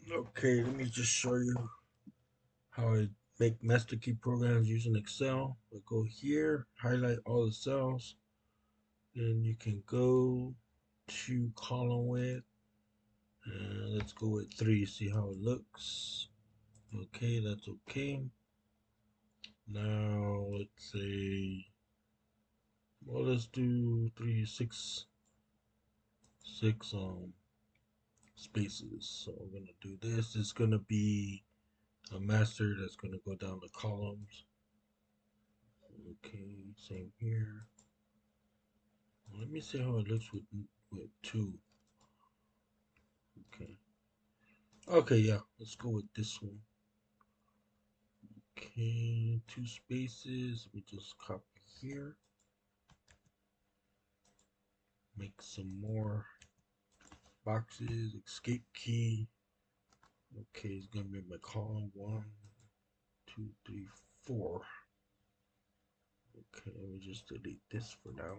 Okay, let me just show you how I make master key programs using Excel. I go here, highlight all the cells, then you can go to column width, and let's go with 3, see how it looks. Okay, that's okay. Now let's say, well, let's do six spaces. So I'm gonna do this. It's gonna be a master that's gonna go down the columns. Okay, same here. Let me see how it looks with 2. Okay. Okay, yeah. Let's go with this one. Okay, 2 spaces. We just copy here. Make some more boxes. Escape key. Okay, it's gonna be my column 1, 2, 3, 4. Okay, let me just delete this for now.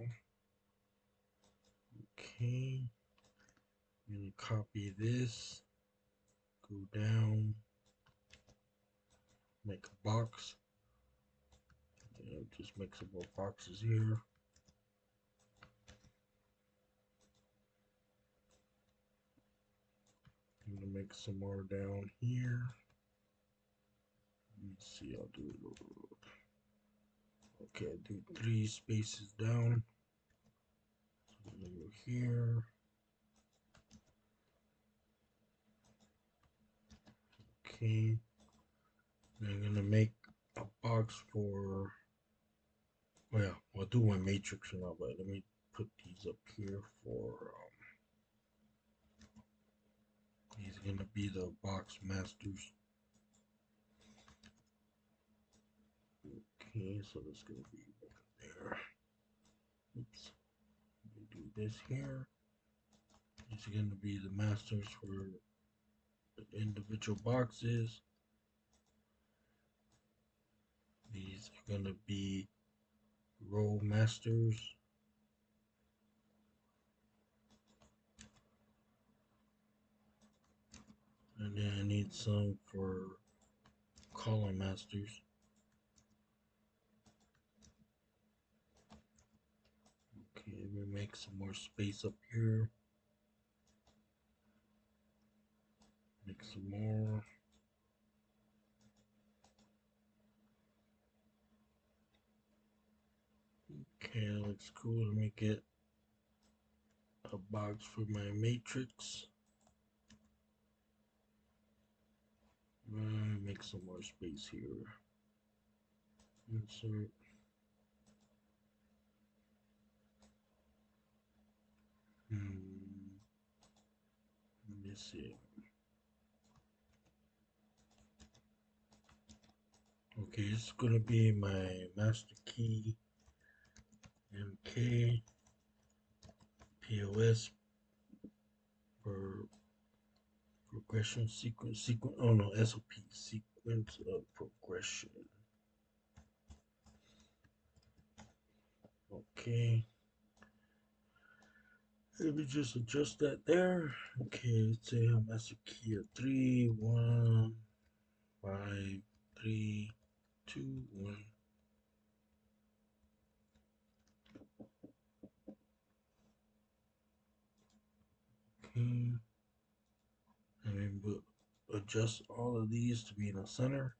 Okay, I'm gonna copy this. Go down. Make a box. And just make some more boxes here. I'm gonna make some more down here. Let me see, I'll do it. Okay, I do 3 spaces down. So I'm gonna go here. Okay, and I'm gonna make a box for. Oh yeah, I'll do my matrix now, but let me put these up here for. These are gonna be the box masters. Okay, so that's gonna be there. Oops. Let me do this here. These are gonna be the masters for the individual boxes. These are gonna be row masters. And then I need some for column masters. Okay, let me make some more space up here. Make some more. Okay, that looks cool. Let me get a box for my matrix. Make some more space here. Insert. Let me see. Okay, it's gonna be my master key, MK, POS for progression sequence. Oh no, SOP sequence of progression. Okay. Let me just adjust that there. Okay, let's say I'm master key of 3, 1, 5, 3, 2, 1. Okay. And then we'll adjust all of these to be in the center.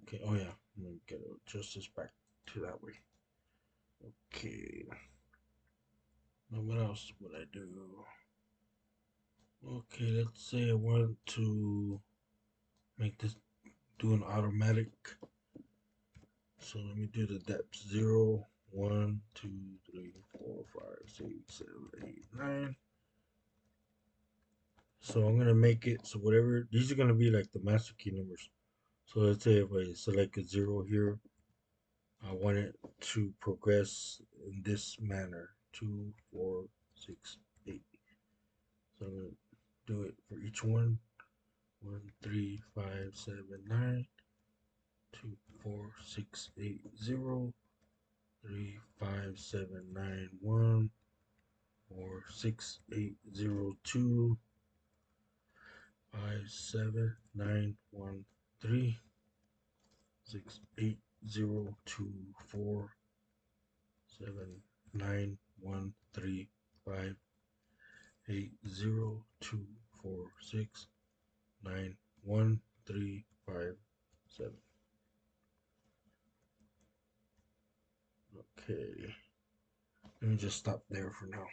Okay, oh yeah, I'm gonna get adjust this back to that way. Okay. Now what else would I do? Okay, let's say I want to make this do an automatic. So let me do the depth 0, 1, 2, 3, 4, 5, 6, 7, 8, 9. So I'm gonna make it so whatever these are gonna be like the master key numbers. So let's say if I select a 0 here, I want it to progress in this manner. 2, 4, 6, 8. So I'm gonna do it for each one. 1, 3, 5, 7, 9, 2, 4, 6, 8, 0, 3, 5, 7, 9, 1, 4, 6, 8, 0, 2, 5, #913068024791357. Okay, let me just stop there for now.